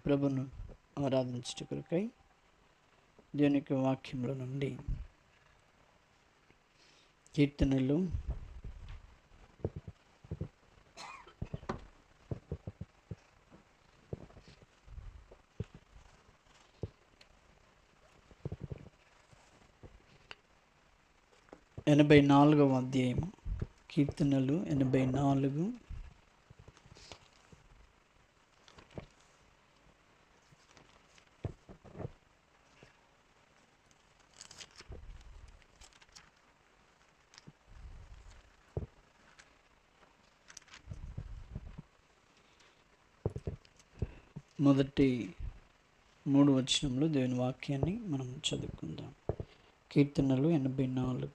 ప్రభును ఆరాధించుట కొరకై దేవుని యొక్క వాక్యంలో నుండి కీర్తనలు 84వ అధ్యాయము. కీర్తనలు 84. మొదటి 3 వచనంలో దేవుని వాక్యాన్ని మనం చదువుకుందాం. కీర్తనలు 84.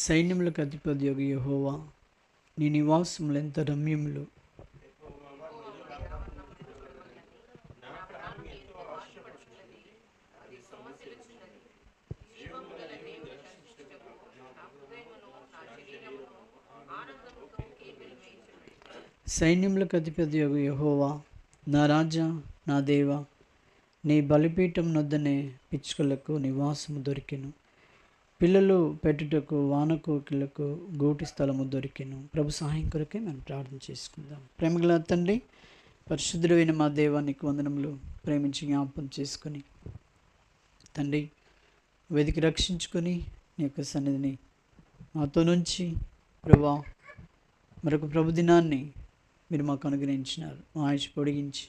సైన్యములకు అధిపతి యెహోవా, నీ నివాసములు ఎంత రమ్యములు. సైన్యములకు అధిపతి యెహోవా, నా రాజా, నా దేవా, నీ బలిపీఠం నొద్దనే పిచ్చుకలకు నివాసము దొరికెను, పిల్లలు పెట్టుటకు వానకోకిలకు గూటి స్థలము దొరికెను. ప్రభు సహాయం కొరకే మనం ప్రార్థన చేసుకుందాం. ప్రేమగల తండ్రి, పరిశుద్ధుడైన మా దేవానికి వందనములు. ప్రేమించి జ్ఞాపకం చేసుకొని తండ్రి, వెతికి రక్షించుకొని నీ యొక్క సన్నిధిని మాతో నుంచి ప్రభా మరొక ప్రభు దినాన్ని మీరు మాకు అనుగ్రహించినారు. మా ఆయుష్ పొడిగించి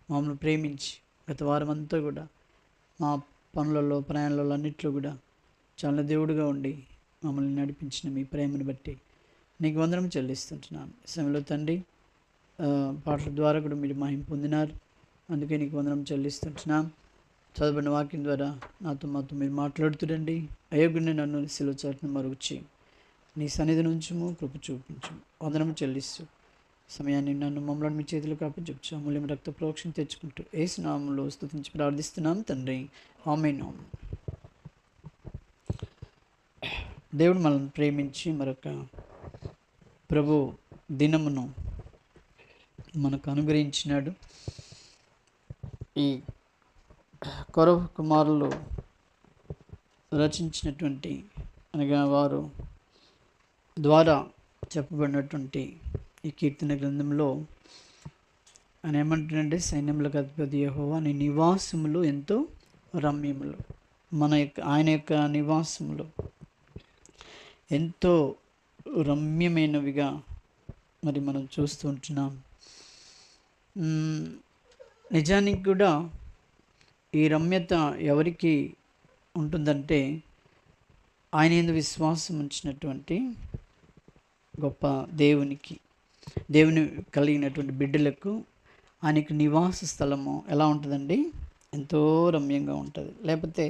మమ్మల్ని ప్రేమించి గత వారం అంతా కూడా మా పనులలో ప్రయాణాలలో అన్నింటిలో కూడా చాలా దేవుడుగా ఉండి మమ్మల్ని నడిపించిన మీ ప్రేమను బట్టి నీకు వందనం చెల్లిస్తుంటున్నాను. సమయంలో తండ్రి, పాటల ద్వారా కూడా మీరు మహిమ పొందినారు, అందుకే నీకు వందనం చెల్లిస్తుంటున్నాం. చదవబడిన వాక్యం ద్వారా మాతో మీరు మాట్లాడుతురండి. అయోగ్యుని నన్ను శిలువ చాటును మరుగుచి నీ సన్నిధి నుంచుము, కృప చూపించు. వందనం చెల్లిస్తూ సమయాన్ని నన్ను మమ్మల్ని మీ చేతులకు అప్పచెప్పు అమూల్యం రక్త ప్రోక్షణ తెచ్చుకుంటూ యేసు నామములో స్తుతించి ప్రార్థిస్తున్నాం తండ్రి, ఆమేన్. దేవుడు మనల్ని ప్రేమించి మరొక ప్రభు దినమును మనకు అనుగ్రహించినాడు. ఈ కొరవ కుమారులు రచించినటువంటి అనగా వారు ద్వారా చెప్పబడినటువంటి ఈ కీర్తన గ్రంథంలో ఆయన ఏమంటాడంటే, సైన్యములకు అధిపతి యెహోవా, నీ నివాసములు ఎంతో రమ్యములు. ఆయన యొక్క నివాసములు ఎంతో రమ్యమైనవిగా మరి మనం చూస్తూ ఉంటున్నాం. నిజానికి కూడా ఈ రమ్యత ఎవరికి ఉంటుందంటే, ఆయన యందు విశ్వాసం ఉంచినటువంటి గొప్ప దేవుని కలిగినటువంటి బిడ్డలకు ఆయనకి నివాస స్థలము ఎలా ఉంటుందండి? ఎంతో రమ్యంగా ఉంటుంది. లేకపోతే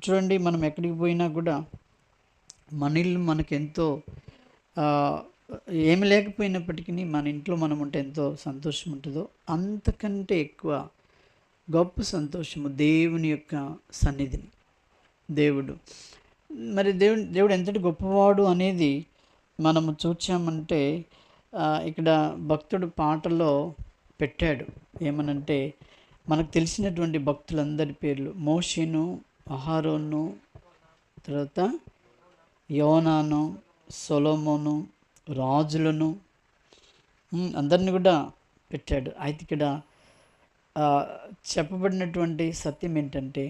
చూడండి, మనం ఎక్కడికి పోయినా కూడా మన ఇల్లు మనకు ఎంతో ఏమి లేకపోయినప్పటికీ మన ఇంట్లో మనం ఉంటే ఎంతో సంతోషం ఉంటుందో, అంతకంటే ఎక్కువ గొప్ప సంతోషము దేవుని యొక్క సన్నిధిని. దేవుడు ఎంతటి గొప్పవాడు అనేది మనము చూచామంటే, ఇక్కడ భక్తుడు పాటలో పెట్టాడు. ఏమనంటే, మనకు తెలిసినటువంటి భక్తులందరి పేర్లు మోషేను, అహరోను, తర్వాత యోనాను, సొలొమోను, రాజులను అందరిని కూడా పెట్టాడు. అయితే ఇక్కడ చెప్పబడినటువంటి సత్యం ఏంటంటే,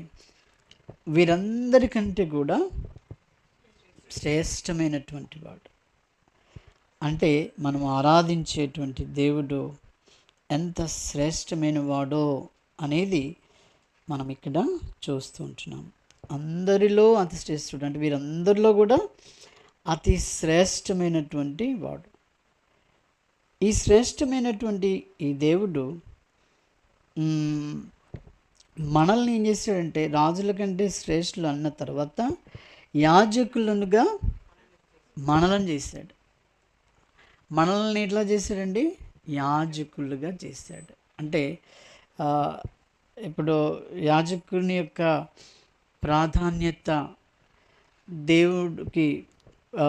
వీరందరికంటే కూడా శ్రేష్టమైనటువంటి వాడు. అంటే మనం ఆరాధించేటువంటి దేవుడు ఎంత శ్రేష్టమైన వాడో అనేది మనం ఇక్కడ చూస్తూ ఉంటున్నాం. అందరిలో అతి శ్రేష్ఠుడు అంటే వీరందరిలో కూడా అతి శ్రేష్టమైనటువంటి వాడు. ఈ శ్రేష్టమైనటువంటి ఈ దేవుడు మనల్ని ఏం చేశాడంటే, రాజుల కంటే శ్రేష్ఠులు అన్న తర్వాత యాజకులనుగా మనలను చేశాడు. మనల్ని ఎట్లా చేశాడండి? యాజకులుగా చేశాడు. అంటే ఇప్పుడు యాజకుని యొక్క ప్రాధాన్యత దేవుడికి ఆ,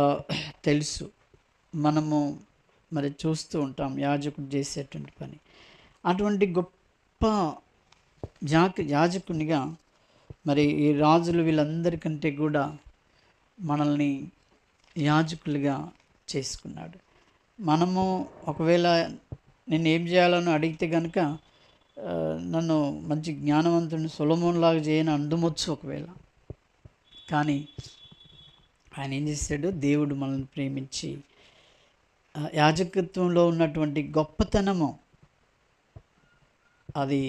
తెలుసు. మనము మరి చూస్తూ ఉంటాం యాజకుడు చేసేటువంటి పని. అటువంటి గొప్ప యాజకునిగా మరి ఈ రాజులు వీళ్ళందరికంటే కూడా మనల్ని యాజకులుగా చేసుకున్నాడు. మనము ఒకవేళ నేను ఏం చేయాలని అడిగితే కనుక నన్ను మంచి జ్ఞానవంతుని సొలొమోనులాగా చేయని అందుమొచ్చు ఒకవేళ. కానీ ఆయన ఏం చేశాడు? దేవుడు మనల్ని ప్రేమించి యాజకత్వంలో ఉన్నటువంటి గొప్పతనము అది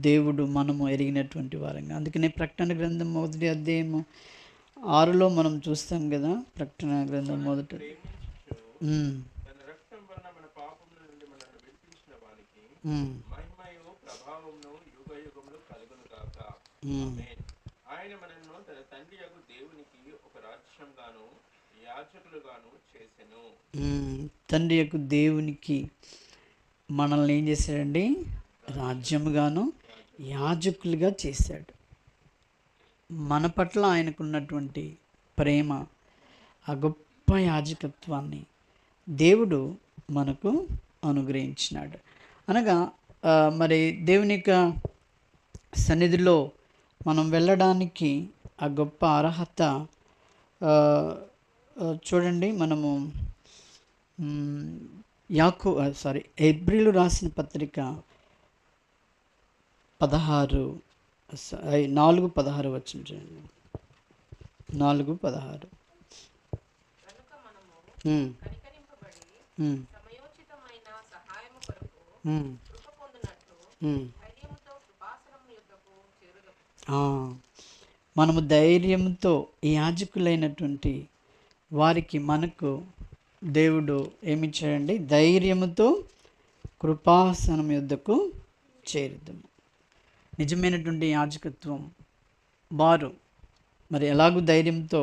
దేవుడు మనము ఎరిగినటువంటి వారంగా. అందుకనే ప్రకటన గ్రంథం 1వ అధ్యాయము 6లో మనం చూస్తాం కదా. ప్రకటన గ్రంథం 1 ఆయన మనను తన తండ్రి యొక్క దేవునికి ఒక రాజ్యంగాను యాజకులుగాను చేసెను. తండ్రి యొక్క దేవునికి మనల్ని ఏం చేశాడండి? రాజ్యముగాను యాజకులుగా చేశాడు. మన పట్ల ఆయనకున్నటువంటి ప్రేమ, ఆ గొప్ప యాజకత్వాన్ని దేవుడు మనకు అనుగ్రహించినాడు. అనగా మరి దేవుని యొక్క సన్నిధిలో మనం వెళ్ళడానికి ఆ గొప్ప అర్హత చూడండి. మనము హెబ్రీలు రాసిన పత్రిక 4:16 వచ్చిన చూడండి. 4:16 మనము ధైర్యంతో ఈ యాజకులైనటువంటి వారికి మనకు దేవుడు ఏమిచ్చాడండి? ధైర్యముతో కృపాసనం యొద్దకు చేరుదాము. నిజమైనటువంటి యాజకత్వం వారు మరి ఎలాగూ ధైర్యంతో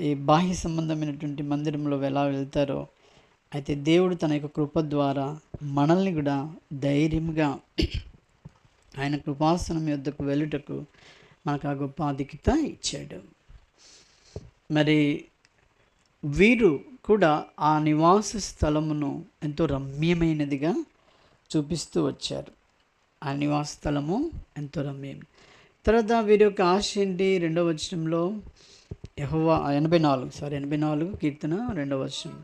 ఈ బాహ్య సంబంధమైనటువంటి మందిరంలో ఎలా వెళ్తారో, అయితే దేవుడు తన యొక్క కృప ద్వారా మనల్ని కూడా ధైర్యంగా ఆయన కృపాసనం యొద్దకు వెళ్ళుటకు మనకు ఆ గొప్ప ఆధిక్యత ఇచ్చాడు. మరి వీరు కూడా ఆ నివాస స్థలమును ఎంతో రమ్యమైనదిగా చూపిస్తూ వచ్చారు. ఆ నివాస స్థలము ఎంతో రమ్యం. తర్వాత వీరి యొక్క ఆశ ఏంటి? 2వ వచనంలో యెహోవా 84 కీర్తన 2వ వచనం.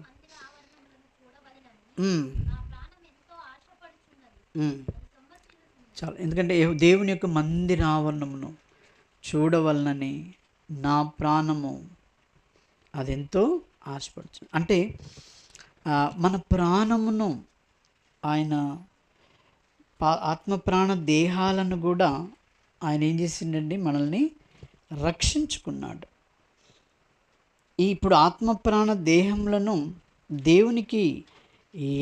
చాలా, ఎందుకంటే దేవుని యొక్క మందిర ఆవరణమును చూడవలనని నా ప్రాణము అదెంతో ఆశపడుతుంది. అంటే మన ప్రాణమును ఆయన ఆత్మ ప్రాణ దేహాలను కూడా ఆయన ఏం చేసిండండి? మనల్ని రక్షించుకున్నాడు. ఇప్పుడు ఆత్మ ప్రాణ దేహములను దేవునికి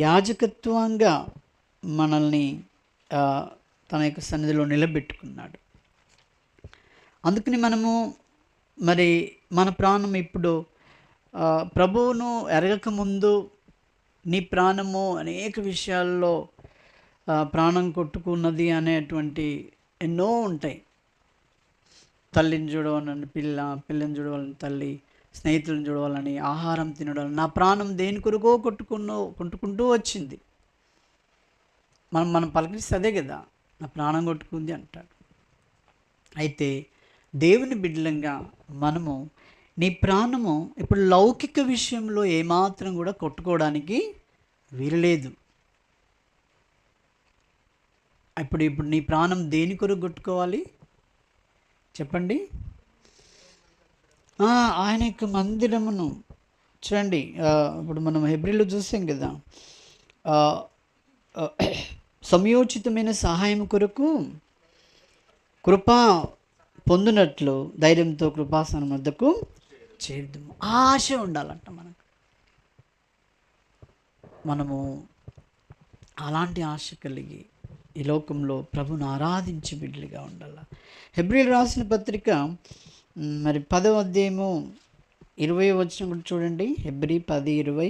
యాజకత్వంగా మనల్ని తన యొక్క సన్నిధిలో నిలబెట్టుకున్నాడు. అందుకని మనము మరి మన ప్రాణం ఇప్పుడు ప్రభువును ఎరగకముందు నీ ప్రాణము అనేక విషయాల్లో ప్రాణం కొట్టుకున్నది అనేటువంటి ఎన్నో ఉంటాయి. తల్లిని చూడవాలని పిల్లని చూడవాలని తల్లి, స్నేహితులను చూడవాలని, ఆహారం తినడం, నా ప్రాణం దేని కొరకో కొట్టుకుంటూ వచ్చింది. మనం పలకరిస్తే అదే కదా, నా ప్రాణం కొట్టుకుంది అంటాడు. అయితే దేవుని బిడ్డలంగా మనము నీ ప్రాణము ఇప్పుడు లౌకిక విషయంలో ఏమాత్రం కూడా కొట్టుకోవడానికి వీలులేదు. ఇప్పుడు నీ ప్రాణం దేని కొరకు కొట్టుకోవాలి చెప్పండి? ఆయన యొక్క మందిరమును చూడండి. ఇప్పుడు మనం హెబ్రీలో చూసాం కదా, సమయోచితమైన సహాయం కొరకు కృప పొందినట్లు ధైర్యంతో కృపాసనం వద్దకు చేరుదాము. ఆశ ఉండాలంట మనము అలాంటి ఆశ కలిగి ఈ లోకంలో ప్రభుని ఆరాధించి బిడ్డలుగా ఉండాలి. హెబ్రీలు రాసిన పత్రిక మరి 10వ అధ్యాయము 20వ వచనం కూడా చూడండి. హెబ్రీ 10:20.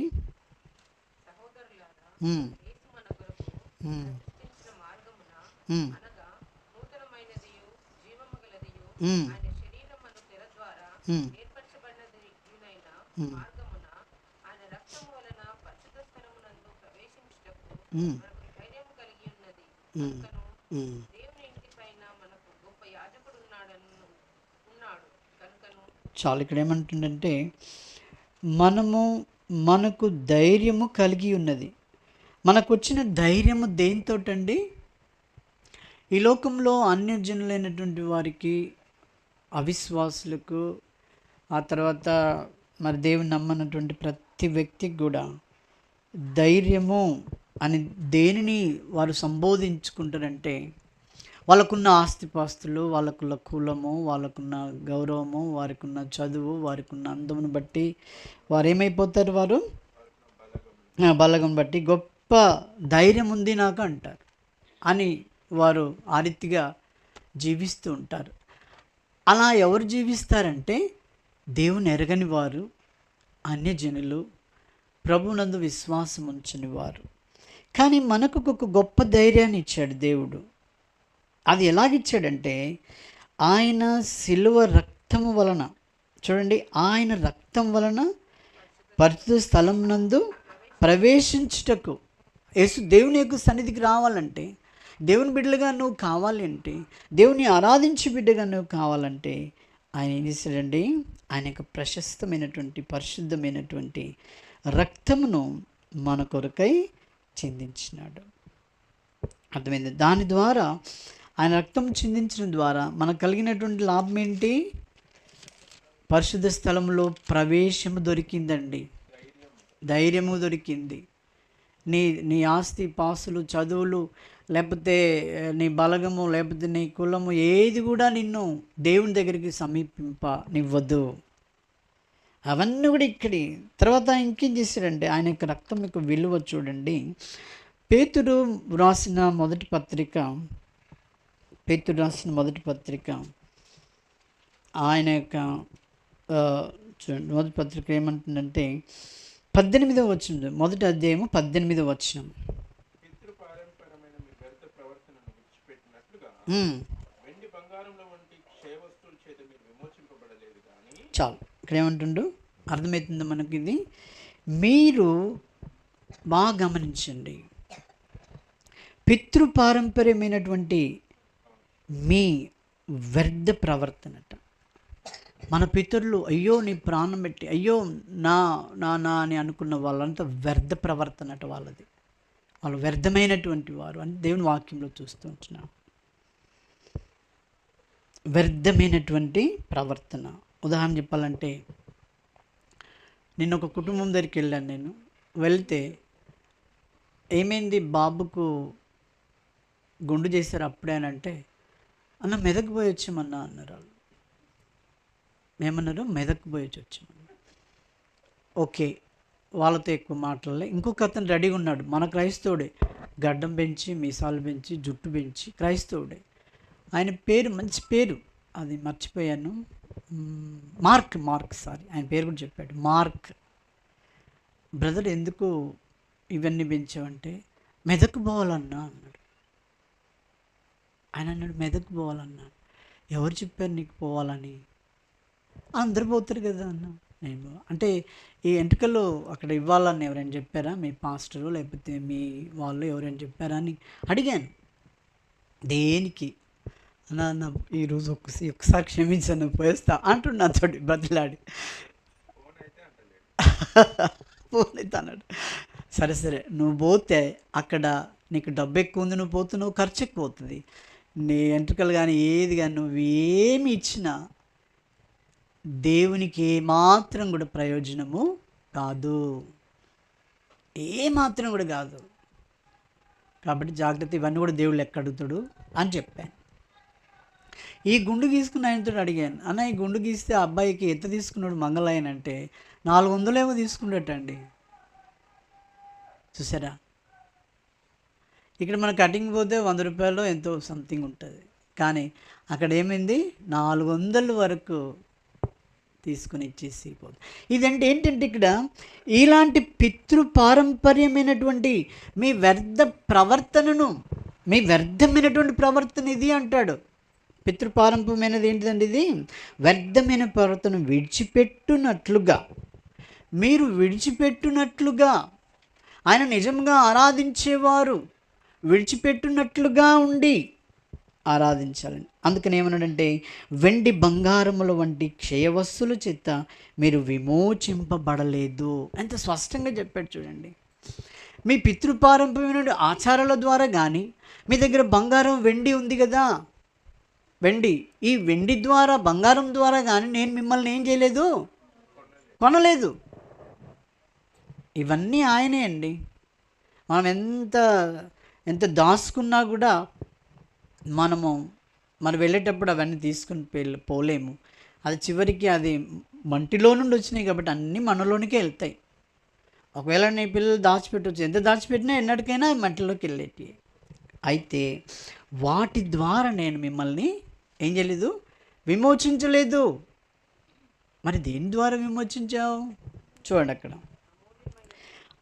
ఉమ్, మార్గమున ఆయన రక్తము వలన పరిశుద్ధ స్థలమునందు ప్రవేశించుటకు ఉమ్, మనకు ధైర్యము కలిగి ఉన్నది. ఉమ్, కనుకను ఉమ్. దేవుని ఇంటి పైన మనకు గొప్ప యాజకుడు ఉన్నాడు. కనుకను చాలు. ఇక్కడ ఏమంటుందంటే మనకు ధైర్యము కలిగి ఉన్నది. మనకు వచ్చిన ధైర్యము దేనితోటండి? ఈ లోకంలో అన్యజనులైనటువంటి వారికి, అవిశ్వాసులకు, ఆ తర్వాత మరి దేవుని నమ్మనటువంటి ప్రతి వ్యక్తికి కూడా ధైర్యము అని దేనిని వారు సంబోధించుకుంటారంటే, వాళ్ళకున్న ఆస్తిపాస్తులు, వాళ్ళకున్న కులము, వాళ్ళకున్న గౌరవము, వారికున్న చదువు, వారికున్న అందమును బట్టి వారు ఏమైపోతారు? వారు బలగం బట్టి గొప్ప ధైర్యం ఉంది నాకు అంటారు అని వారు ఆ రీతిగా జీవిస్తూ ఉంటారు. అలా ఎవరు జీవిస్తారంటే దేవుని ఎరగని వారు, అన్యజనులు, ప్రభునందు విశ్వాసం ఉంచని వారు. కానీ మనకు ఒక గొప్ప ధైర్యాన్ని ఇచ్చాడు దేవుడు. అది ఎలాగిచ్చాడంటే ఆయన శిలువ రక్తము వలన, చూడండి, ఆయన రక్తం వలన పరిశుద్ధ స్థలం నందు ప్రవేశించుటకు, దేవుని యొక్క సన్నిధికి రావాలంటే, దేవుని బిడ్డలుగా నువ్వు కావాలి అంటే, దేవుని ఆరాధించి బిడ్డగా నువ్వు కావాలంటే ఆయన ఏం చేశాడండి? ఆయన యొక్క ప్రశస్తమైనటువంటి పరిశుద్ధమైనటువంటి రక్తమును మన కొరకై చిందించినాడు. అర్థమైంది? దాని ద్వారా, ఆయన రక్తం చిందించడం ద్వారా మనకు కలిగినటువంటి లాభం ఏంటి? పరిశుద్ధ స్థలంలో ప్రవేశము దొరికిందండి, ధైర్యము దొరికింది. నీ ఆస్తి పాస్తులు, చదువులు, లేకపోతే నీ బలగము, లేకపోతే నీ కులము, ఏది కూడా నిన్ను దేవుని దగ్గరికి సమీపింపనివ్వదు. అవన్నీ కూడా ఇక్కడి. తర్వాత ఇంకేం చేశాడంటే ఆయన యొక్క రక్తం యొక్క విలువ చూడండి. పేతురు రాసిన మొదటి పత్రిక ఆయన యొక్క చూడండి, మొదటి పత్రిక ఏమంటుందంటే 18వ వచనం, మొదటి అధ్యాయము 18వ వచనం. పితృపారంపరమైన మీ వ్యర్థ ప్రవర్తనను విడిచిపెట్టినట్లుగా వెండి బంగారంలో వంటి క్షయ వస్తువుల చేత మీరు విమోచింపబడలేదు కానీ. చాలు. ఇక్కడ ఏమంటుండు అర్థమవుతుందో మనకి ఇది? మీరు బాగా గమనించండి. పితృపారంపర్యమైనటువంటి మీ వ్యర్థ ప్రవర్తనట. మన పితరులు అయ్యో నీ ప్రాణం పెట్టి అయ్యో నా నా నా అని అనుకున్న వాళ్ళంతా వ్యర్థ ప్రవర్తనట వాళ్ళది. వాళ్ళు వ్యర్థమైనటువంటి వారు అని దేవుని వాక్యంలో చూస్తూ ఉంటున్నాం. వ్యర్థమైనటువంటి ప్రవర్తన. ఉదాహరణ చెప్పాలంటే, నిన్న ఒక కుటుంబం దగ్గరికి వెళ్ళాను. నేను వెళ్తే ఏమైంది, బాబుకు గుండు చేశారు అప్పుడేనంటే, అన్న మెదక్ పోయి వచ్చామన్నా అన్నారు వాళ్ళు. ఏమన్నారు? మెదక్ పోయి వచ్చామన్నా. ఓకే, వాళ్ళతో ఎక్కువ మాట్లాడలే. ఇంకొక అతను రెడీగా ఉన్నాడు, మన క్రైస్తవుడే, గడ్డం పెంచి, మీసాలు పెంచి, జుట్టు పెంచి, క్రైస్తవుడే. ఆయన పేరు, మంచి పేరు, అది మర్చిపోయాను, మార్క్ సారీ, ఆయన పేరు కూడా చెప్పాడు, మార్క్. బ్రదర్ ఎందుకు ఇవన్నీ పెంచావంటే, మెదక్ పోవాలన్నా అన్నాడు. ఆయన అన్నాడు, మెదక్ పోవాలన్నా. ఎవరు చెప్పారు నీకు పోవాలని? అందరు పోతారు కదా అన్న. నేను అంటే ఈ ఎంట్రుకలు అక్కడ ఇవ్వాలని ఎవరైనా చెప్పారా? మీ పాస్టరు లేకపోతే మీ వాళ్ళు ఎవరైనా చెప్పారా అని అడిగాను. దేనికి అన్న ఈరోజు ఒకసారి క్షమించాను, పోయేస్తా అంటున్నా తోటి బదిలాడి. ఫోన్ అయితే అన్నాడు. సరే నువ్వు పోతే అక్కడ నీకు డబ్బు ఎక్కువ ఉంది, నువ్వు పోతున్నావు, ఖర్చు ఎక్కువ అవుతుంది. నీ ఎంట్రుకలు కానీ ఏది కానీ నువ్వు ఏమి ఇచ్చినా దేవునికి ఏమాత్రం కూడా ప్రయోజనము కాదు, ఏమాత్రం కూడా కాదు. కాబట్టి జాగ్రత్త, ఇవన్నీ కూడా దేవుడు లెక్క అడుగుతాడు అని చెప్పాను. ఈ గుండు గీసుకున్న ఆయనతో అడిగాను, అన్న ఈ గుండు గీస్తే ఆ అబ్బాయికి ఎంత తీసుకున్నాడు మంగళాయన అంటే 400 ఏమో తీసుకున్నట్టండి. చూసారా? ఇక్కడ మన కటింగ్ పోతే 100 రూపాయలు ఎంతో సంథింగ్ ఉంటుంది, కానీ అక్కడ ఏమైంది 400 వరకు తీసుకుని ఇచ్చేసి పోతుంది. ఇదంటే ఏంటంటే ఇక్కడ ఇలాంటి పితృపారంపర్యమైనటువంటి మీ వ్యర్థ ప్రవర్తనను, మీ వ్యర్థమైనటువంటి ప్రవర్తన ఇది అంటాడు. పితృపారంపర్యమైనది ఏంటిదండి? ఇది వ్యర్థమైన ప్రవర్తన విడిచిపెట్టునట్లుగా మీరు విడిచిపెట్టునట్లుగా, ఆయన నిజంగా ఆరాధించేవారు విడిచిపెట్టునట్లుగా ఉండి ఆరాధించాలని. అందుకని ఏమన్నాడంటే, వెండి బంగారముల వంటి క్షయవస్తుల చేత మీరు విమోచింపబడలేదు. ఎంత స్పష్టంగా చెప్పాడు చూడండి. మీ పితృపారంపర్యమైన ఆచారాల ద్వారా కానీ, మీ దగ్గర బంగారం వెండి ఉంది కదా, వెండి, ఈ వెండి ద్వారా బంగారం ద్వారా కానీ నేను మిమ్మల్ని ఏం చేయలేదు, కొనలేదు. ఇవన్నీ ఆయనే అండి. మనం ఎంత దాచుకున్నా కూడా మనం వెళ్ళేటప్పుడు అవన్నీ తీసుకుని పోలేము. అది చివరికి అది మంటిలో నుండి వచ్చినాయి కాబట్టి అన్నీ మనలోనికే వెళ్తాయి. ఒకవేళ నీ పిల్లలు దాచిపెట్టవచ్చు, ఎంత దాచిపెట్టినా ఎన్నటికైనా మట్టిలోకి వెళ్ళేటి. అయితే వాటి ద్వారా నేను మిమ్మల్ని ఏం చేయలేదు, విమోచించలేదు. మరి దేని ద్వారా విమోచించావు? చూడండి అక్కడ,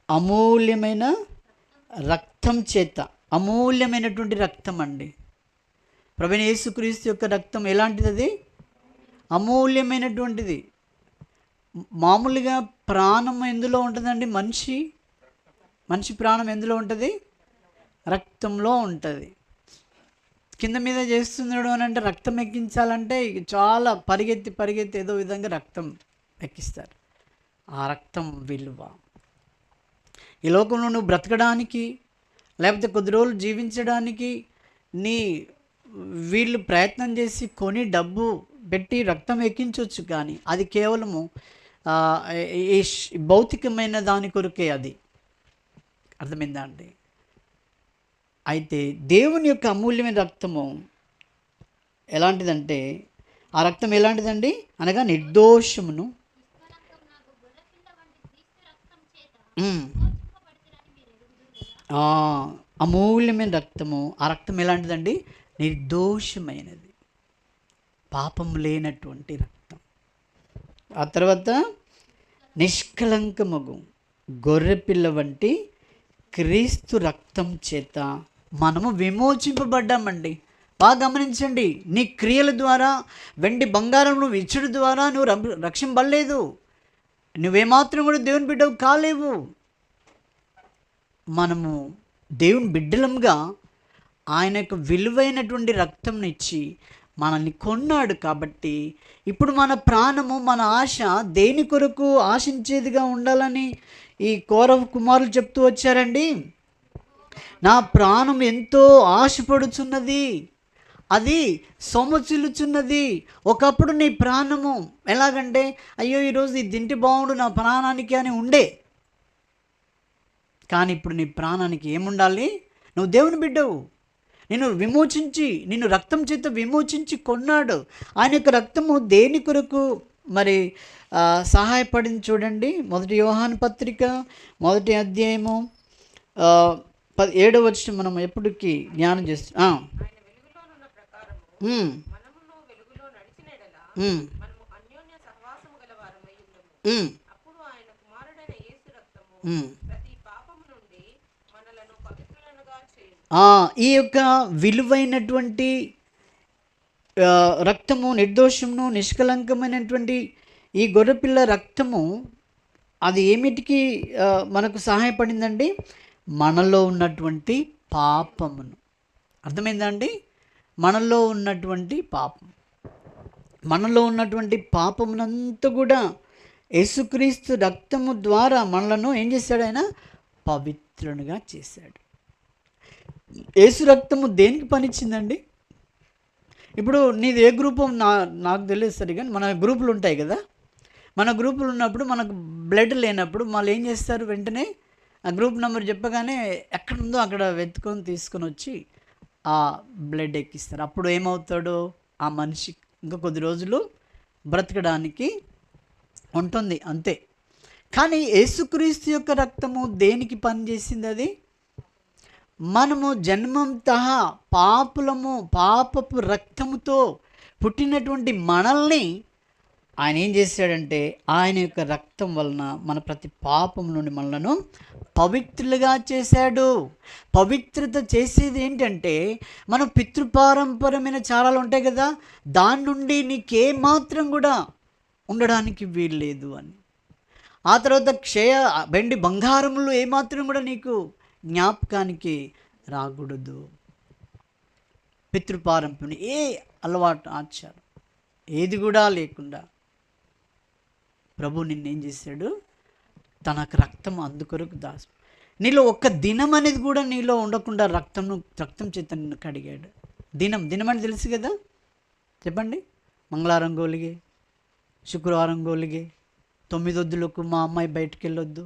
అమూల్యమైన రక్తం చేత. అమూల్యమైనటువంటి రక్తం అండి. ప్రభువైన యేసుక్రీస్తు యొక్క రక్తం ఎలాంటిది? అది అమూల్యమైనటువంటిది. మామూలుగా ప్రాణం ఎందులో ఉంటుందండి? మనిషి ప్రాణం ఎందులో ఉంటుంది? రక్తంలో ఉంటుంది. కింద మీద చేస్తున్నాడు అని అంటే, రక్తం ఎక్కించాలంటే చాలా పరిగెత్తి ఏదో విధంగా రక్తం ఎక్కిస్తారు. ఆ రక్తం విలువ. ఈ లోకంలో నువ్వు బ్రతకడానికి, లేకపోతే కొద్ది రోజులు జీవించడానికి వీళ్ళు ప్రయత్నం చేసి కొని డబ్బు పెట్టి రక్తం ఎక్కించవచ్చు, కానీ అది కేవలము ఈ భౌతికమైన దాని కొరకే. అది అర్థమైందా అండి? అయితే దేవుని యొక్క అమూల్యమైన రక్తము ఎలాంటిదంటే, ఆ రక్తం ఎలాంటిదండి అనగా నిర్దోషమును అమూల్యమైన రక్తము. ఆ రక్తం ఎలాంటిదండి? నిర్దోషమైనది, పాపం లేనటువంటి రక్తం. ఆ తర్వాత నిష్కలంకమగు గొర్రెపిల్ల వంటి క్రీస్తు రక్తం చేత మనము విమోచింపబడ్డామండి. బాగా గమనించండి, నీ క్రియల ద్వారా, వెండి బంగారం నువ్వు ఇచ్చడి ద్వారా నువ్వు రక్షింపబడలేదు. నువ్వేమాత్రం కూడా దేవుని బిడ్డవు కాలేవు. మనము దేవుని బిడ్డలంగా ఆయన యొక్క విలువైనటువంటి రక్తంని ఇచ్చి మనల్ని కొన్నాడు. కాబట్టి ఇప్పుడు మన ప్రాణము, మన ఆశ దేని కొరకు ఆశించేదిగా ఉండాలని ఈ కౌరవ కుమారులు చెప్తూ వచ్చారండి. నా ప్రాణం ఎంతో ఆశపడుచున్నది, అది సొమచిల్లుచున్నది. ఒకప్పుడు నీ ప్రాణము ఎలాగంటే, అయ్యో ఈరోజు ఇది తింటే బాగుండు నా ప్రాణానికి అని ఉండే. కానీ ఇప్పుడు నీ ప్రాణానికి ఏముండాలి? నువ్వు దేవుని బిడ్డవు. నిన్ను రక్తం చేత విమోచించి కొన్నాడు. ఆయన యొక్క రక్తము దేని కొరకు మరి సహాయపడింది చూడండి. 1 యోహాను పత్రిక 1వ అధ్యాయము 7వ వచనం మనం ఎప్పటికీ జ్ఞానం చేస్తాం. ఈ యొక్క విలువైనటువంటి రక్తము, నిర్దోషమును నిష్కలంకమైనటువంటి ఈ గొర్రెపిల్ల రక్తము అది ఏమిటికి మనకు సహాయపడిందండి? మనలో ఉన్నటువంటి పాపమును. అర్థమైందా అండి? మనలో ఉన్నటువంటి పాపమునంతా కూడా యేసుక్రీస్తు రక్తము ద్వారా మనలను ఏం చేశాడు? ఆయన పవిత్రునిగా చేశాడు. యేసు రక్తము దేనికి పనిచ్చిందండి? ఇప్పుడు నీది ఏ గ్రూపు నాకు తెలియదు సరిగా. మన గ్రూపులు ఉంటాయి కదా, మన గ్రూపులు ఉన్నప్పుడు మనకు బ్లడ్ లేనప్పుడు మళ్ళీ ఏం చేస్తారు? వెంటనే ఆ గ్రూప్ నెంబర్ చెప్పగానే ఎక్కడ ఉందో అక్కడ వెతుకొని తీసుకొని వచ్చి ఆ బ్లడ్ ఎక్కిస్తారు. అప్పుడు ఏమవుతాడో ఆ మనిషి ఇంకా కొద్ది రోజులు బ్రతకడానికి ఉంటుంది, అంతే. కానీ యేసుక్రీస్తు యొక్క రక్తము దేనికి పనిచేసింది? అది మనము జన్మంతా పాపపు రక్తముతో పుట్టినటువంటి మనల్ని ఆయన ఏం చేశాడంటే, ఆయన యొక్క రక్తం వలన మన ప్రతి పాపం నుండి మనలను పవిత్రులుగా చేశాడు. పవిత్రత చేసేది ఏంటంటే, మన పితృపారంపరమైన చారాలు ఉంటాయి కదా, దాని నుండి నీకేమాత్రం కూడా ఉండడానికి వీల్లేదు అని. ఆ తర్వాత వెండి బంగారములు ఏమాత్రం కూడా నీకు జ్ఞాపకానికి రాకూడదు. పితృపారంపర్యం ఏ అలవాటు ఆచారం ఏది కూడా లేకుండా ప్రభు నిన్నేం చేశాడు, తనకు రక్తం అందుకొరకు నీలో ఒక్క దినం అనేది కూడా నీలో ఉండకుండా రక్తం చేత నిన్ను కడిగాడు. దినం అని తెలుసు కదా, చెప్పండి. మంగళవారం గోలిగే, శుక్రవారం గోలిగే, 9 వద్దులకు మా అమ్మాయి బయటికి వెళ్ళొద్దు,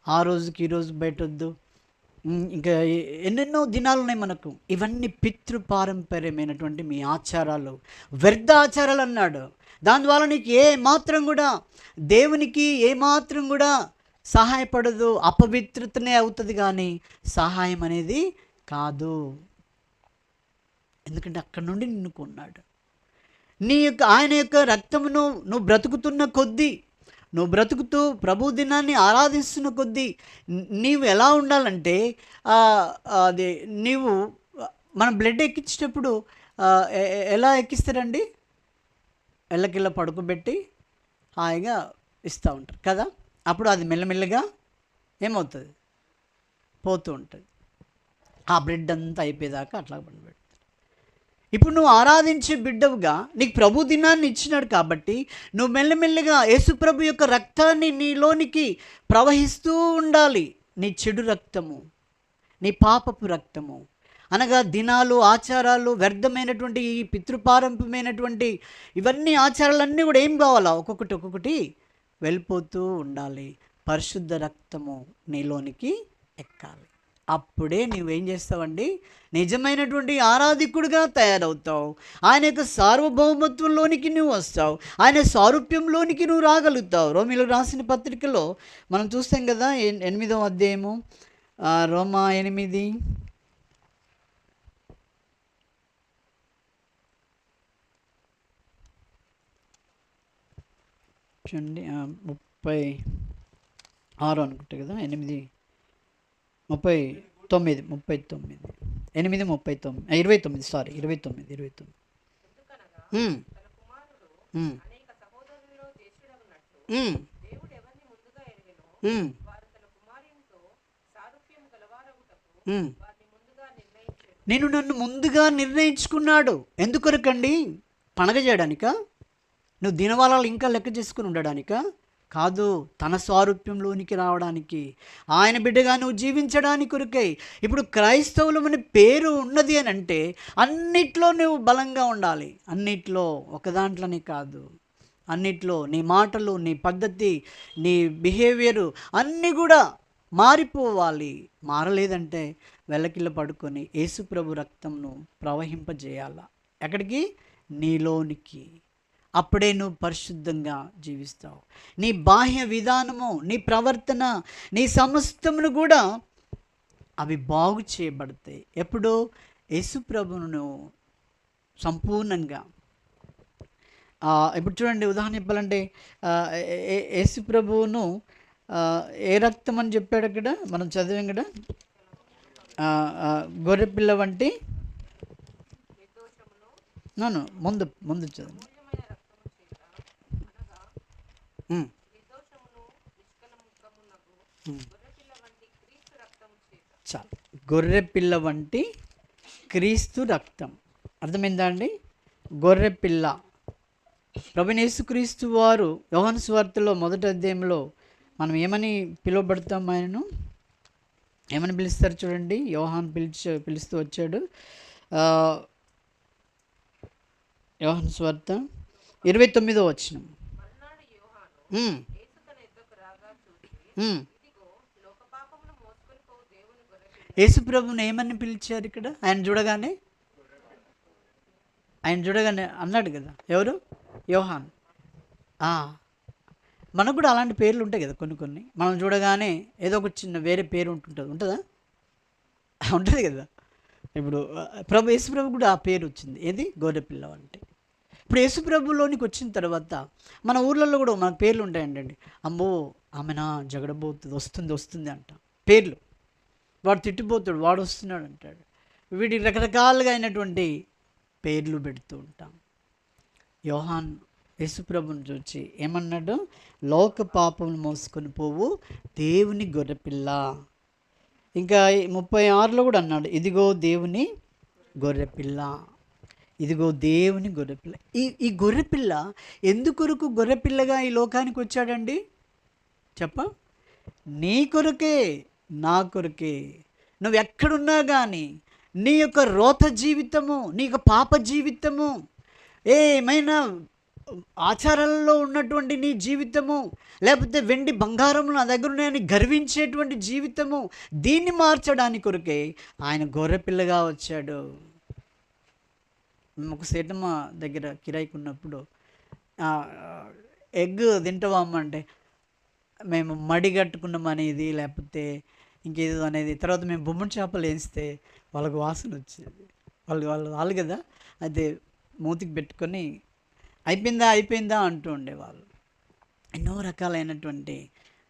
ఆ రోజుకి ఈ రోజు బయట వద్దు, ఇంకా ఎన్నెన్నో దినాలు ఉన్నాయి మనకు. ఇవన్నీ పితృపారంపర్యమైనటువంటి మీ ఆచారాలు, వ్యర్థ ఆచారాలు అన్నాడు. దానివల్ల నీకు ఏ మాత్రం కూడా దేవునికి ఏమాత్రం కూడా సహాయపడదు, అపవిత్రతనే అవుతుంది కానీ సహాయం అనేది కాదు. ఎందుకంటే అక్కడి నుండి నిన్ను కొన్నాడు. ఆయన యొక్క రక్తమును నువ్వు బ్రతుకుతున్న కొద్దీ, నువ్వు బ్రతుకుతూ ప్రభు దినాన్ని ఆరాధిస్తున్న కొద్దీ నీవు ఎలా ఉండాలంటే, అది నీవు మనం బ్లడ్ ఎక్కించేటప్పుడు ఎలా ఎక్కిస్తారండి, ఎల్లకిల్ల పడుకోబెట్టి హాయిగా ఇస్తూ ఉంటారు కదా. అప్పుడు అది మెల్లమెల్లగా ఏమవుతుంది, పోతూ ఉంటుంది. ఆ బ్లడ్ అంతా అయిపోయేదాకా అట్లా పడిపెడతారు. ఇప్పుడు నువ్వు ఆరాధించే బిడ్డవుగా నీకు ప్రభు దినాన్ని ఇచ్చినాడు కాబట్టి నువ్వు మెల్లమెల్లగా యేసుప్రభు యొక్క రక్తాన్ని నీలోనికి ప్రవహిస్తూ ఉండాలి. నీ చెడు రక్తము, నీ పాపపు రక్తము అనగా దినాలు, ఆచారాలు, వ్యర్థమైనటువంటి ఈ పితృపారంపమైనటువంటి ఇవన్నీ ఆచారాలన్నీ కూడా ఏం కావాలా, ఒక్కొక్కటి వెళ్ళిపోతూ ఉండాలి. పరిశుద్ధ రక్తము నీలోనికి ఎక్కాలి. అప్పుడే నువ్వేం చేస్తావండి, నిజమైనటువంటి ఆరాధికుడిగా తయారవుతావు. ఆయన యొక్క సార్వభౌమత్వంలోనికి నువ్వు వస్తావు, ఆయన సారూప్యంలోనికి నువ్వు రాగలుగుతావు. రోమీయులకు రాసిన పత్రికలో మనం చూస్తాం కదా, 8వ అధ్యాయము, రోమా 8 చూడండి, 36 అనుకుంటా కదా, 8:39, 29, సారీ 29. ఎందుకనగా తన కుమారుడు అనేక సహోదరులలో జ్యేష్ఠుడగునట్లు దేవుడు ఎవరిని ముందుగా ఎరిగెనో వారు తన కుమారునితో సారూప్యం గలవారగుటకు వారిని ముందుగా నిర్ణయించాడు. నేను నన్ను ముందుగా నిర్ణయించుకున్నాడు. ఎందుకొరకండి, పండగ చేయడానికా, నువ్వు దినవాళాలు ఇంకా లెక్క చేసుకుని ఉండడానికా కాదు, తన స్వారూప్యంలోనికి రావడానికి, ఆయన బిడ్డగా నువ్వు జీవించడానికి కొరకై. ఇప్పుడు క్రైస్తవులమని పేరు ఉన్నది అని అంటే అన్నిట్లో నువ్వు బలంగా ఉండాలి. అన్నిట్లో, ఒక దాంట్లోనే కాదు, అన్నిట్లో నీ మాటలు, నీ పద్ధతి, నీ బిహేవియరు అన్నీ కూడా మారిపోవాలి. మారలేదంటే వెల్లకిల్ల పడుకొని యేసుప్రభు రక్తంను ప్రవహింపజేయాల. ఎక్కడికి, నీలోనికి. అప్పుడే నువ్వు పరిశుద్ధంగా జీవిస్తావు. నీ బాహ్య విధానము, నీ ప్రవర్తన, నీ సమస్తమును కూడా అవి బాగు చేయబడతాయి. ఎప్పుడు యేసుప్రభును సంపూర్ణంగా. ఇప్పుడు చూడండి, ఉదాహరణ చెప్పాలంటే యేసుప్రభువును ఏ రక్తం అని చెప్పాడు అక్కడ, మనం చదివాం కదా, గొర్రెపిల్ల వంటి ముందు చదివి చాలు. గొర్రెపిల్ల వంటి క్రీస్తు రక్తం. అర్థమైందా అండి? గొర్రెపిల్ల. ప్రభువైన యేసుక్రీస్తు వారు యోహాను సువార్తలో 1వ అధ్యాయంలో మనం ఏమని పిలువబడతాం, ఆయనను ఏమని పిలుస్తారు చూడండి. యోహాను పిలుస్తూ వచ్చాడు. యోహాను సువార్త 29వ వచనం. యేసుప్రభుని ఏమని పిలిచారు ఇక్కడ? ఆయన చూడగానే అన్నాడు కదా, ఎవరు? యోహాన్. మనకు కూడా అలాంటి పేర్లు ఉంటాయి కదా కొన్ని. మనం చూడగానే ఏదో ఒక చిన్న వేరే పేరు ఉంటుందా? ఉంటుంది కదా. ఇప్పుడు యేసుప్రభు కూడా ఆ పేరు వచ్చింది. ఏది? గొర్రెపిల్ల అంటే. ఇప్పుడు యేసుప్రభులోనికి వచ్చిన తర్వాత మన ఊర్లలో కూడా మన పేర్లు ఉంటాయండి. అమ్మో ఆమెనా జగడబోతుంది, వస్తుంది అంట పేర్లు. వాడు తిట్టిపోతాడు, వాడు వస్తున్నాడు అంటాడు. వీటికి రకరకాలుగా అయినటువంటి పేర్లు పెడుతూ ఉంటాం. యోహాన్ యేసుప్రభుని చూచి ఏమన్నాడు? లోక పాపములు మోసుకొని పోవు దేవుని గొర్రెపిల్ల. ఇంకా 36లో కూడా అన్నాడు, ఇదిగో దేవుని గొర్రెపిల్ల, ఇదిగో దేవుని గొర్రెపిల్ల. ఈ గొర్రెపిల్ల ఎందుకొరకు గొర్రెపిల్లగా ఈ లోకానికి వచ్చాడండి? చెప్ప, నీ కొరకే, నా కొరకే. నువ్వు ఎక్కడున్నా కానీ నీ యొక్క రోత జీవితము, నీ యొక్క పాప జీవితము, ఏమైనా ఆచారాలలో ఉన్నటువంటి నీ జీవితము, లేకపోతే వెండి బంగారము నా దగ్గర ఉన్నాయని గర్వించేటువంటి జీవితము, దీన్ని మార్చడానికి కొరకే ఆయన గొర్రెపిల్లగా వచ్చాడు. మేము ఒక సీతమ్మ దగ్గర కిరాయికి ఉన్నప్పుడు ఎగ్ తింటావా అమ్మ అంటే, మేము మడి కట్టుకున్నాం అనేది, లేకపోతే ఇంకేదో అనేది. తర్వాత మేము బొమ్మడి చేపలు వేస్తే వాళ్ళకు వాసన వచ్చేది. వాళ్ళు కదా, అయితే మూతికి పెట్టుకొని అయిపోయిందా అంటూ ఉండేవాళ్ళు. ఎన్నో రకాలైనటువంటి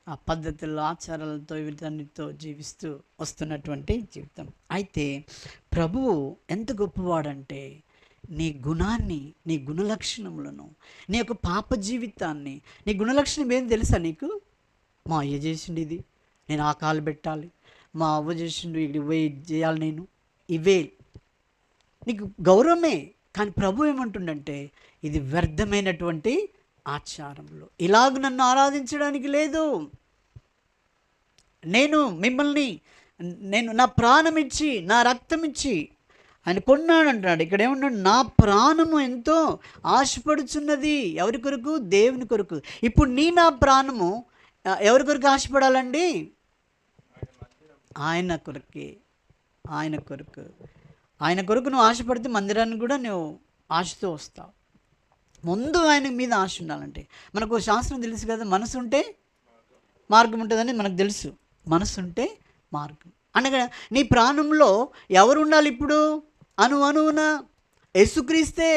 ఆ పద్ధతుల్లో, ఆచారాలతో, వీటన్నిటితో జీవిస్తూ వస్తున్నటువంటి జీవితం. అయితే ప్రభువు ఎంత గొప్పవాడంటే, నీ గుణాన్ని, నీ గుణలక్షణములను, నీ యొక్క పాప జీవితాన్ని, నీ గుణలక్షణం ఏం తెలుసా నీకు? మా అయ్య చేసిండు ఇది, నేను ఆ కాలు పెట్టాలి, మా అవ్వ చేసిండు ఇక్కడ పోయి చేయాలి, నేను ఇవే నీకు గౌరవమే. కానీ ప్రభు ఏమంటుండంటే, ఇది వ్యర్థమైనటువంటి ఆచారంలో ఇలాగ నన్ను ఆరాధించడానికి లేదు. నేను మిమ్మల్ని, నేను నా ప్రాణం ఇచ్చి, నా రక్తం ఇచ్చి ఆయన కొన్నాడు అంటున్నాడు. ఇక్కడ ఏమన్నాడు? నా ప్రాణము ఎంతో ఆశపడుచున్నది. ఎవరి కొరకు? దేవుని కొరకు. ఇప్పుడు నా ప్రాణము ఎవరి కొరకు ఆశపడాలండి? ఆయన కొరకే. ఆయన కొరకు. ఆయన కొరకు నువ్వు ఆశపడితే మందిరాన్ని కూడా నువ్వు ఆశతో వస్తావు. ముందు ఆయన మీద ఆశ ఉండాలంటే, మనకు శాస్త్రం తెలుసు కదా, మనసు ఉంటే మార్గం ఉంటుందని మనకు తెలుసు. మనసు ఉంటే మార్గం అనగా నీ ప్రాణంలో ఎవరు ఉండాలి ఇప్పుడు? అణువున యేసుక్రీస్తే.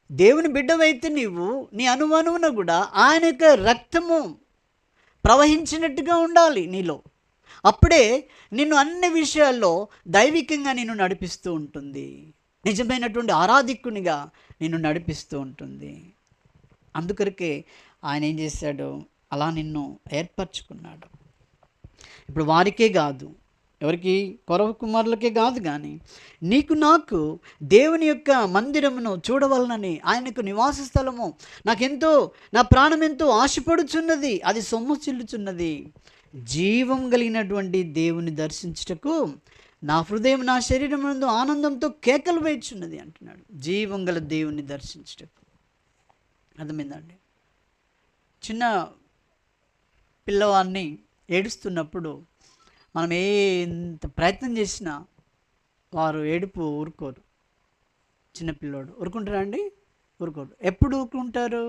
దేవుని బిడ్డవైతే నీవు నీ అణువున కూడా ఆయన యొక్క రక్తము ప్రవహించినట్టుగా ఉండాలి నీలో. అప్పుడే నిన్ను అన్ని విషయాల్లో దైవికంగా నిన్ను నడిపిస్తూ ఉంటుంది, నిజమైనటువంటి ఆరాధికునిగా నిన్ను నడిపిస్తూ ఉంటుంది. అందుకొరకే ఆయన ఏం చేశాడు? అలా నిన్ను ఏర్పరచుకున్నాడు. ఇప్పుడు వారికే కాదు, ఎవరికి? కొరవ కుమారులకే కాదు, కానీ నీకు నాకు దేవుని యొక్క మందిరమును చూడవలనని, ఆయన యొక్క నివాస స్థలము నాకెంతో, నా ప్రాణం ఎంతో ఆశపడుచున్నది, అది సొమ్మసిల్లుచున్నది. జీవం కలిగినటువంటి దేవుని దర్శించుటకు నా హృదయం, నా శరీరం నందు ఆనందంతో కేకలు వేయుచున్నది అంటున్నాడు. జీవం గల దేవుని దర్శించుటకు. అర్థమైందండి? చిన్న పిల్లవాడిని ఏడుస్తున్నప్పుడు మనం ఎంత ప్రయత్నం చేసినా వారు ఏడుపు ఊరుకోరు. చిన్నపిల్లోడు ఊరుకుంటారా అండి? ఊరుకోరు. ఎప్పుడు ఊరుకుంటారు?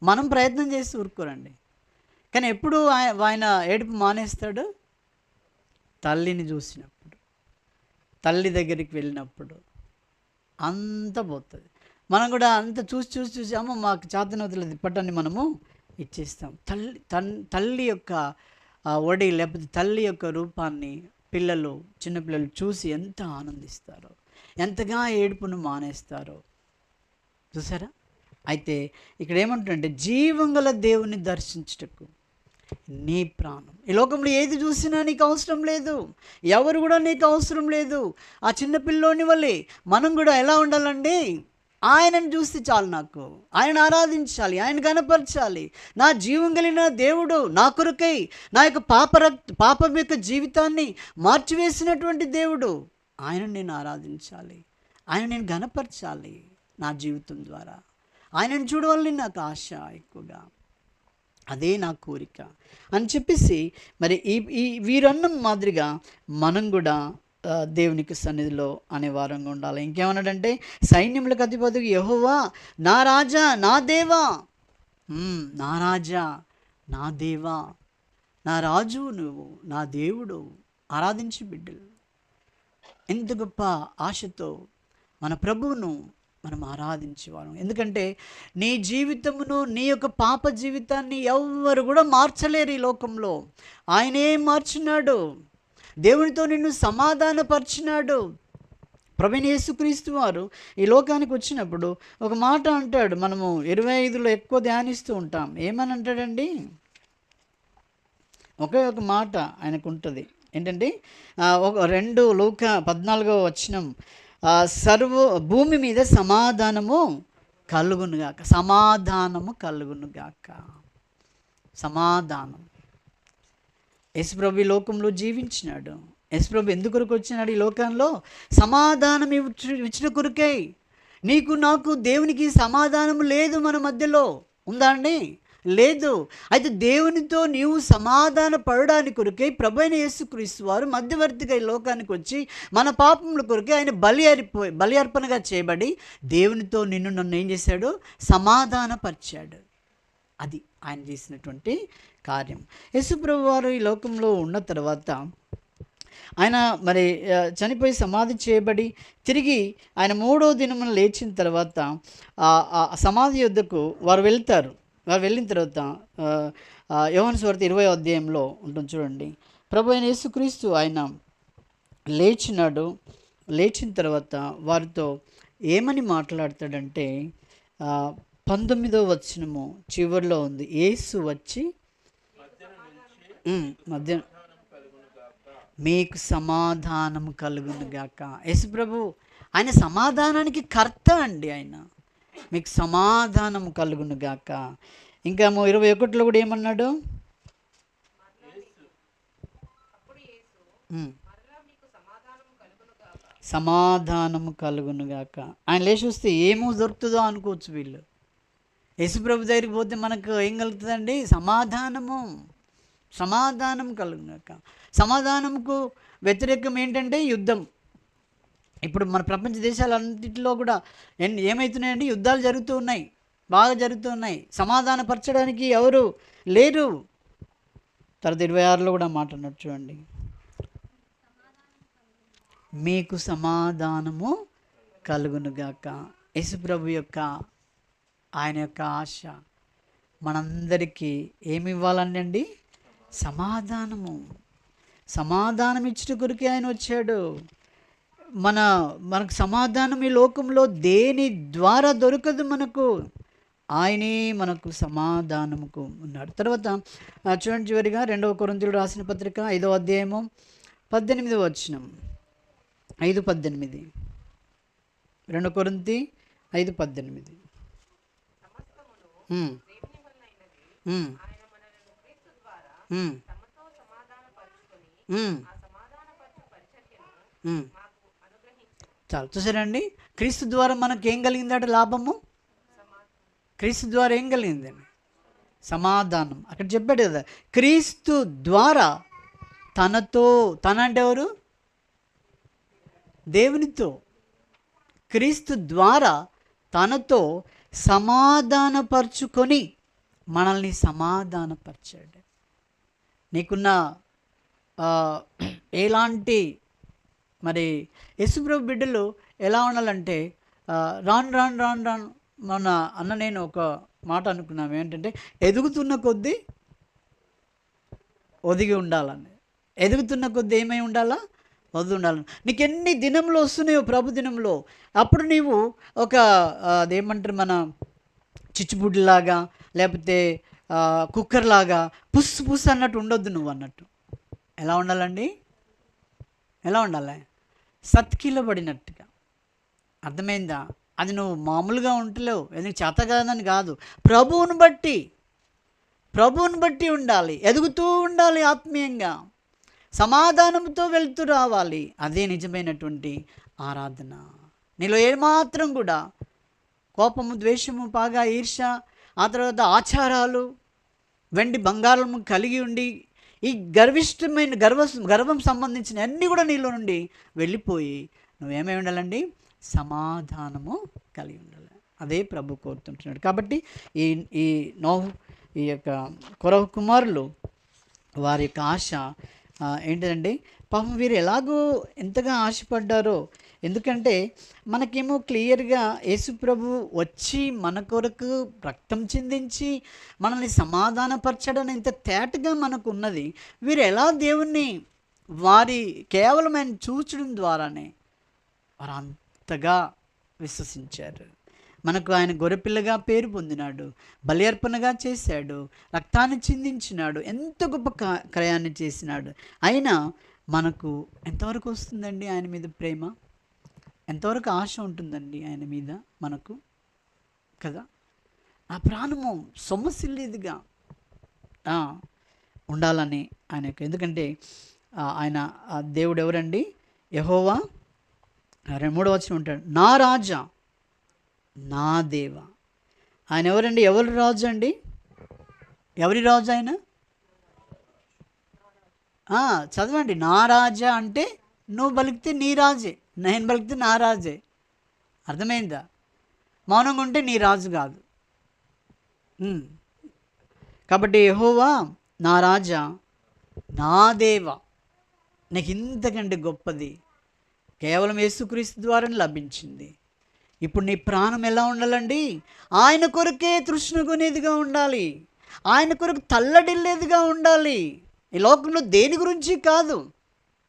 మనం ప్రయత్నం చేసి ఊరుకోరండి. కానీ ఎప్పుడు ఆయన ఏడుపు మానేస్తాడు? తల్లిని చూసినప్పుడు, తల్లి దగ్గరికి వెళ్ళినప్పుడు అంత పోతుంది. మనం కూడా అంత చూసి అమ్మ మాకు చేతనవుతలేదు ఇప్పటాన్ని మనము ఇచ్చేస్తాం. తల్లి యొక్క ఒడి, లేకపోతే తల్లి యొక్క రూపాన్ని పిల్లలు, చిన్నపిల్లలు చూసి ఎంత ఆనందిస్తారో, ఎంతగా ఏడుపును మానేస్తారో చూసారా? అయితే ఇక్కడ ఏమంటుందంటే, జీవం గల దేవుని దర్శించుటకు నీ ప్రాణం. ఈ లోకంలో ఏది చూసినా నీకు అవసరం లేదు, ఎవరు కూడా నీకు అవసరం లేదు. ఆ చిన్నపిల్లోని వల్లే మనం కూడా ఎలా ఉండాలండి? ఆయనను చూస్తే చాలు, నాకు ఆయన ఆరాధించాలి, ఆయన కనపరచాలి. నా జీవం కలిగిన దేవుడు నా కొరకై నా యొక్క పాపం యొక్క జీవితాన్ని మార్చివేసినటువంటి దేవుడు, ఆయనను నేను ఆరాధించాలి, ఆయన నేను కనపరచాలి నా జీవితం ద్వారా. ఆయనను చూడవాలని నాకు ఆశ ఎక్కువగా, అదే నా కోరిక అని చెప్పేసి, మరి ఈ వీరన్నం మాదిరిగా మనం కూడా దేవునికి సన్నిధిలో అనే వారంగా ఉండాలి. ఇంకేమన్నాడంటే, సైన్యములకు అధిపతికి యెహోవా నా రాజా నా దేవా. నా రాజా నా దేవా, నా రాజు నువ్వు, నా దేవుడు. ఆరాధించి బిడ్డలు ఎంత గొప్ప ఆశతో మన ప్రభువును మనం ఆరాధించేవారు. ఎందుకంటే నీ జీవితమును, నీ యొక్క పాప జీవితాన్ని ఎవ్వరు కూడా మార్చలేరు ఈ లోకంలో. ఆయనే మార్చినాడు. దేవునితో నిన్ను సమాధానపరిచినాడు. ప్రభువైన యేసుక్రీస్తు వారు ఈ లోకానికి వచ్చినప్పుడు ఒక మాట అంటాడు, మనము 25లో ఎక్కువ ధ్యానిస్తూ ఉంటాం. ఏమని అంటాడండి? ఒకే ఒక మాట ఆయనకు ఉంటుంది. ఏంటంటే ఒక 2 లూకా 14వ వచనం, భూమి మీద సమాధానము కలుగునుగాక. సమాధానము కలుగునుగాక. సమాధానం. యేసుప్రభు ఈ లోకంలో జీవించినాడు. యేసుప్రభు ఎందుకొరకు వచ్చినాడు ఈ లోకంలో? సమాధానం ఇచ్చిన కొరకై. నీకు నాకు దేవునికి సమాధానం లేదు మన మధ్యలో. ఉందా అండి? లేదు. అయితే దేవునితో నీవు సమాధాన పడడానికి కొరకై ప్రభువైన యేసుక్రీస్తు వారు మధ్యవర్తిగా ఈ లోకానికి వచ్చి మన పాపముల కొరకై ఆయన బలి అర్పణగా చేయబడి దేవునితో నిన్ను నన్ను ఏం చేశాడు? సమాధానపరిచాడు. అది ఆయన చేసినటువంటి కార్యం. యేసుప్రభు వారు ఈ లోకంలో ఉన్న తర్వాత ఆయన మరి చనిపోయి సమాధి చేయబడి తిరిగి ఆయన 3వ దినమున లేచిన తర్వాత సమాధి యొద్దకు వారు వెళ్తారు. వారు వెళ్ళిన తర్వాత యోహాను సువార్త 20వ అధ్యాయంలో ఉంటుంది చూడండి. ప్రభు అయిన యేసుక్రీస్తు ఆయన లేచినాడు. లేచిన తర్వాత వారితో ఏమని మాట్లాడతాడంటే 19వ వచనము చివరిలో ఉంది. యేసు వచ్చి మీకు సమాధానము కలుగునుగాక. యేసు ప్రభు ఆయన సమాధానానికి కర్త అండి. ఆయన మీకు సమాధానము కలుగునుగాక. ఇంకా 21లో కూడా ఏమన్నాడు? సమాధానము కలుగునుగాక. ఆయన లేచి వస్తే ఏమో దొరుకుతుందో అనుకోవచ్చు వీళ్ళు. యేసుప్రభు దగ్గరికి పోతే మనకు ఏం కలుగుతుందండి? సమాధానం కలుగుగాక. సమాధానంకు వ్యతిరేకం ఏంటంటే యుద్ధం. ఇప్పుడు మన ప్రపంచ దేశాలన్నింటిలో కూడా ఏమవుతున్నాయండి? యుద్ధాలు జరుగుతూ ఉన్నాయి, బాగా జరుగుతూ ఉన్నాయి. సమాధానపరచడానికి ఎవరు లేరు. తర్వాత 26లో కూడా మాట అన్నట్టు చూడండి, మీకు సమాధానము కలుగునుగాక. యేసుప్రభు యొక్క ఆయన యొక్క ఆశ మనందరికీ ఏమి ఇవ్వాలండి? సమాధానం ఇచ్చిన కొరికే ఆయన వచ్చాడు. మనకు సమాధానం ఈ లోకంలో దేని ద్వారా దొరకదు మనకు. ఆయనే మనకు సమాధానముకు ఉన్నాడు. తర్వాత చూడండి చివరిగా 2వ కొరింథీయులకు రాసిన పత్రిక 5వ అధ్యాయము 18వ వచనం. 5:18. 2 కొరింథీ 5:18. చాలు చూసారండి. క్రీస్తు ద్వారా మనకు ఏం కలిగిందంటే లాభము. క్రీస్తు ద్వారా ఏం కలిగిందండి? సమాధానం. అక్కడ చెప్పాడు కదా, క్రీస్తు ద్వారా తన అంటే ఎవరు? దేవునితో. క్రీస్తు ద్వారా తనతో సమాధానపరుచుకొని మనల్ని సమాధానపరిచాడు. నీకున్న ఎలాంటి మరి యేసుప్రభు బిడ్డలు ఎలా ఉండాలంటే రాను మొన్న అన్న నేను ఒక మాట అనుకున్నాము ఏంటంటే, ఎదుగుతున్న కొద్దీ ఒదిగి ఉండాలని. ఎదుగుతున్న కొద్దీ ఏమై ఉండాలా? వద్దు ఉండాలని. నీకు ఎన్ని దినంలో వస్తున్నాయో ప్రభు దినంలో, అప్పుడు నీవు ఒక అదేమంటారు మన చిచ్చుబుడ్లాగా లేకపోతే కుక్కర్ లాగా పుస్సు అన్నట్టు ఉండొద్దు. నువ్వు అన్నట్టు ఎలా ఉండాలండి? ఎలా ఉండాలి? సత్కిలబడినట్టుగా. అర్థమైందా? అది నువ్వు మామూలుగా ఉంటలేవు, ఎందుకు చేత కాదని కాదు, ప్రభువుని బట్టి ఉండాలి. ఎదుగుతూ ఉండాలి ఆత్మీయంగా, సమాధానంతో వెళ్తూ రావాలి. అదే నిజమైనటువంటి ఆరాధన. నీలో ఏమాత్రం కూడా కోపము, ద్వేషము, పగ, ఈర్ష్య, ఆ తర్వాత ఆచారాలు, వెండి బంగారము కలిగి ఉండి ఈ గర్విష్టమైన గర్వం సంబంధించిన అన్నీ కూడా నీలో నుండి వెళ్ళిపోయి నువ్వేమై ఉండాలండి? సమాధానము కలిగి ఉండాలి. అదే ప్రభు కోరుతుంటున్నాడు. కాబట్టి ఈ నోహు, ఈ యొక్క కొరవ కుమారులు వారి యొక్క ఆశ ఏంటిదండి? పాపం వీరు ఎలాగో ఎంతగా ఆశపడ్డారో. ఎందుకంటే మనకేమో క్లియర్గా యేసుప్రభు వచ్చి మన కొరకు రక్తం చిందించి మనల్ని సమాధానపరచడం ఇంత తేటగా మనకు ఉన్నది. వీరు ఎలా దేవుణ్ణి వారి కేవలం ఆయన చూచడం ద్వారానే వారు అంతగా విశ్వసించారు. మనకు ఆయన గొర్రెపిల్లగా పేరు పొందినాడు, బలి అర్పణగా చేశాడు, రక్తాన్ని చిందించినాడు, ఎంత గొప్ప క్రయాన్ని చేసినాడు. అయినా మనకు ఎంతవరకు వస్తుందండి ఆయన మీద ప్రేమ? ఎంతవరకు ఆశ ఉంటుందండి ఆయన మీద మనకు? కదా, ఆ ప్రాణము సొమ్మసిల్లేదిగా ఉండాలని ఆయనకు. ఎందుకంటే ఆయన దేవుడు ఎవరండి? యెహోవా 3వ వచనం ఉంటాడు, నా రాజా నా దేవ. ఆయన ఎవరండి? ఎవరి రాజు అండి? ఎవరి రాజు ఆయన? చదవండి. నా రాజా అంటే నువ్వు బలికితే నీ రాజే, నేను బలికితే నా రాజే. అర్థమైందా? మౌనంగా ఉంటే నీ రాజు కాదు. కాబట్టి యెహోవా నా రాజా నా దేవ. నీకు ఇంతకంటే గొప్పది కేవలం యేసుక్రీస్తు ద్వారా లభించింది. ఇప్పుడు నీ ప్రాణం ఎలా ఉండాలండి? ఆయన కొరకే తృష్ణ కొనేదిగా ఉండాలి, ఆయన కొరకు తల్లడిల్లేదిగా ఉండాలి. ఈ లోకంలో దేని గురించి కాదు,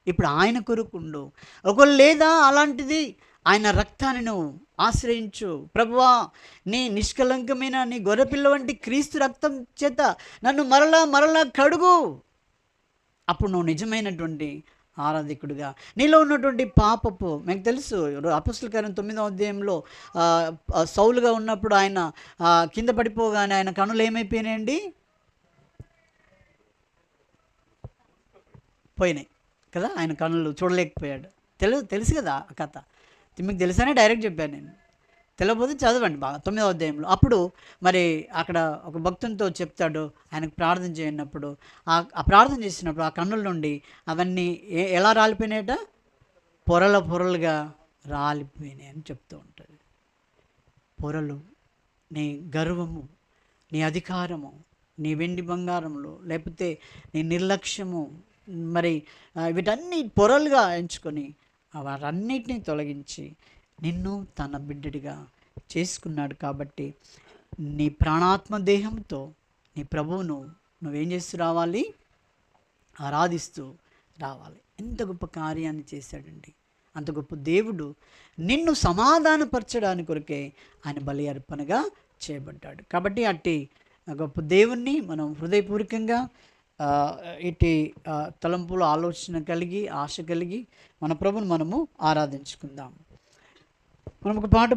ఇప్పుడు ఆయన కొరకు ఉండు. ఒకవేళ లేదా అలాంటిది, ఆయన రక్తాన్ని నువ్వు ఆశ్రయించు. ప్రభువా, నీ నిష్కలంకమైన నీ గొర్రెపిల్ల వంటి క్రీస్తు రక్తం చేత నన్ను మరలా మరలా కడుగు. అప్పుడు నువ్వు నిజమైనటువంటి ఆరాధికుడిగా, నీలో ఉన్నటువంటి పాపపు, మీకు తెలుసు అపోస్తలుల కార్యం 9వ అధ్యాయంలో సౌలుగా ఉన్నప్పుడు ఆయన కింద పడిపోగానే ఆయన కనులు ఏమైపోయినాయండి? పోయినాయి కదా, ఆయన కనులు చూడలేకపోయాడు. తెలుసు కదా ఆ కథ, మీకు తెలుసనే డైరెక్ట్ చెప్పాను నేను. తెలియకపోతే చదవండి బాగా 9వ అధ్యాయంలో. అప్పుడు మరి అక్కడ ఒక భక్తునితో చెప్తాడు, ఆయనకు ప్రార్థన చేయనప్పుడు, ఆ ప్రార్థన చేసినప్పుడు ఆ కన్నుల నుండి అవన్నీ ఎలా రాలిపోయినాయట? పొరలుగా రాలిపోయినాయి అని చెప్తూ ఉంటుంది. పొరలు, నీ గర్వము, నీ అధికారము, నీ వెండి బంగారములు, లేకపోతే నీ నిర్లక్ష్యము, మరి వీటన్ని పొరలుగా ఎంచుకొని వాటన్నిటిని తొలగించి నిన్ను తన బిడ్డడిగా చేసుకున్నాడు. కాబట్టి నీ ప్రాణాత్మ దేహంతో నీ ప్రభువును నువ్వేం చేస్తూ రావాలి? ఆరాధిస్తూ రావాలి. ఎంత గొప్ప కార్యాన్ని చేశాడండి. అంత గొప్ప దేవుడు నిన్ను సమాధానపరచడానికి కొరకే ఆయన బలి అర్పణగా చేయబడ్డాడు. కాబట్టి అట్టి గొప్ప దేవుణ్ణి మనం హృదయపూర్వకంగా ఇటు తలంపులు, ఆలోచన కలిగి, ఆశ కలిగి మన ప్రభువును మనము ఆరాధించుకుందాం. మనం ఒక పాట